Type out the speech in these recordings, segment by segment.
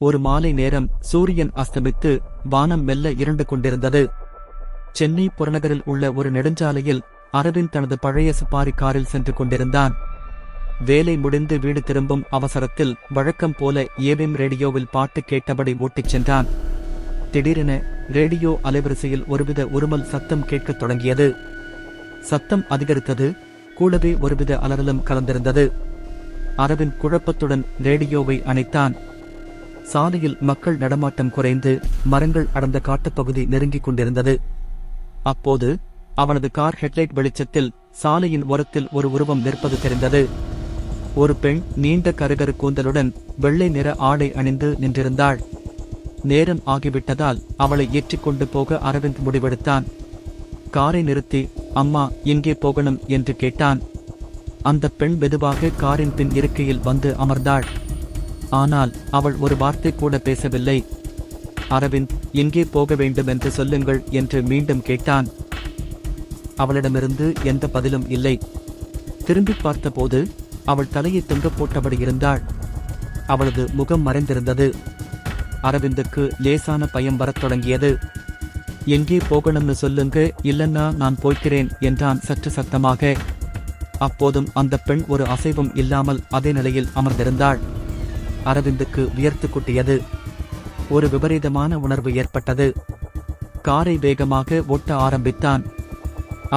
ஒரு மாலை நேரம் சூரியன் அஸ்தமித்து வானம் மெல்ல இருண்டு கொண்டிருந்தது. சென்னை புறநகரில் உள்ள ஒரு நெடுஞ்சாலையில் அரவிந்த் தனது பழைய சஃபாரி காரில் சென்று கொண்டிருந்தான். வேலை முடிந்து வீடு திரும்பும் அவசரத்தில் வழக்கம் போல ஏவிஎம் ரேடியோவில் பாட்டு கேட்டபடி ஓட்டிச் சென்றான். திடீரென ரேடியோ அலைவரிசையில் ஒருவித உருமல் சத்தம் கேட்கத் தொடங்கியது. சத்தம் அதிகரித்தது. கூடவே ஒருவித அலறலும் கலந்திருந்தது. அரவிந்த் குழப்பத்துடன் ரேடியோவை அணைத்தான். சாலையில் மக்கள் நடமாட்டம் குறைந்து மரங்கள் அடர்ந்த காட்டுப்பகுதி நெருங்கிக் கொண்டிருந்தது. அப்போது அவனது கார் ஹெட்லைட் வெளிச்சத்தில் சாலையின் ஓரத்தில் ஒரு உருவம் நிற்பது தெரிந்தது. ஒரு பெண் நீண்ட கருகரு கூந்தலுடன் வெள்ளை நிற ஆடை அணிந்து நின்றிருந்தாள். நேரம் ஆகிவிட்டதால் அவளை ஏற்றிக்கொண்டு போக அரவிந்த் முடிவெடுத்தான். காரை நிறுத்தி, அம்மா, எங்கே போகணும் என்று கேட்டான். அந்த பெண் மெதுவாக காரின் பின் இருக்கையில் வந்து அமர்ந்தாள். ஆனால் அவள் ஒரு வார்த்தை கூட பேசவில்லை. அரவிந்த், எங்கே போக வேண்டும் என்று சொல்லுங்கள் என்று மீண்டும் கேட்டான். அவளிடமிருந்து எந்த பதிலும் இல்லை. திரும்பி பார்த்தபோது அவள் தலையை தொங்க போட்டபடி இருந்தாள். அவளது முகம் மறைந்திருந்தது. அரவிந்துக்கு லேசான பயம் வரத் தொடங்கியது. எங்கே போகணும்னு சொல்லுங்க, இல்லன்னா நான் போய்க்கிறேன் என்றான் சற்று சத்தமாக. அப்போதும் அந்த பெண் ஒரு அசைவும் இல்லாமல் அதே நிலையில் அமர்ந்திருந்தாள். அரவிந்துக்கு வியர்த்து கொட்டியது. ஒரு விபரீதமான உணர்வு ஏற்பட்டது. காரை வேகமாக ஓட்ட ஆரம்பித்தான்.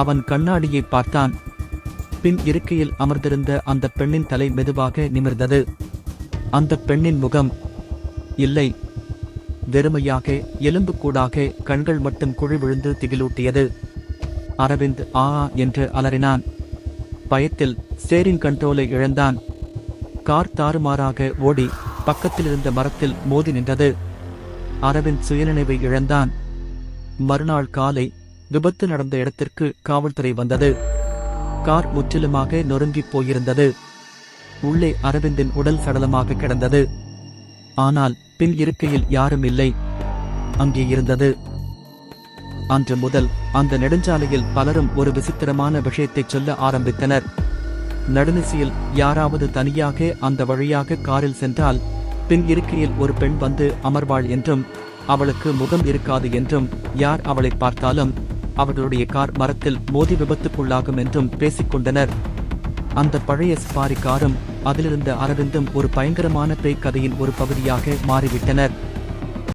அவன் கண்ணாடியை பார்த்தான். பின் இருக்கையில் அமர்ந்திருந்த அந்த பெண்ணின் தலை மெதுவாக நிமிர்ந்தது. அந்த பெண்ணின் முகம் இல்லை, வெறுமையாக எலும்புக்கூடாக கண்கள் மட்டும் குழி விழுந்து திகிலூட்டியது. அரவிந்த் ஆ என்று அலறினான். பயத்தில் ஸ்டேரிங் கண்ட்ரோலை இழந்தான். கார் தாறுமாறாக ஓடி பக்கத்தில் இருந்த மரத்தில் மோதி நின்றது. அரவிந்த் சுயநினைவை இழந்தான். மறுநாள் காலை விபத்து நடந்த இடத்திற்கு காவல்துறை வந்தது. கார் முற்றிலுமாக நொறுங்கிப் போயிருந்தது. உள்ளே அரவிந்தின் உடல் சடலமாக கிடந்தது. ஆனால் பின் இருக்கையில் யாரும் இல்லை. அங்கே இருந்தது. அன்று முதல் அந்த நெடுஞ்சாலையில் பலரும் ஒரு விசித்திரமான விஷயத்தைச் சொல்ல ஆரம்பித்தனர். நடுநிசையில் யாராவது தனியாக அந்த வழியாக காரில் சென்றால் பின் இருக்கையில் ஒரு பெண் வந்து அமர்வாள் என்றும், அவளுக்கு முகம் இருக்காது என்றும், யார் அவளை பார்த்தாலும் அவர்களுடைய கார் மரத்தில் மோதி விபத்துக்குள்ளாகும் என்றும் பேசிக்கொண்டனர். அந்த பழைய சஃபாரி காரும் அதிலிருந்த அரவிந்தும் ஒரு பயங்கரமான பேய் கதையின் ஒரு பகுதியாக மாறிவிட்டனர்.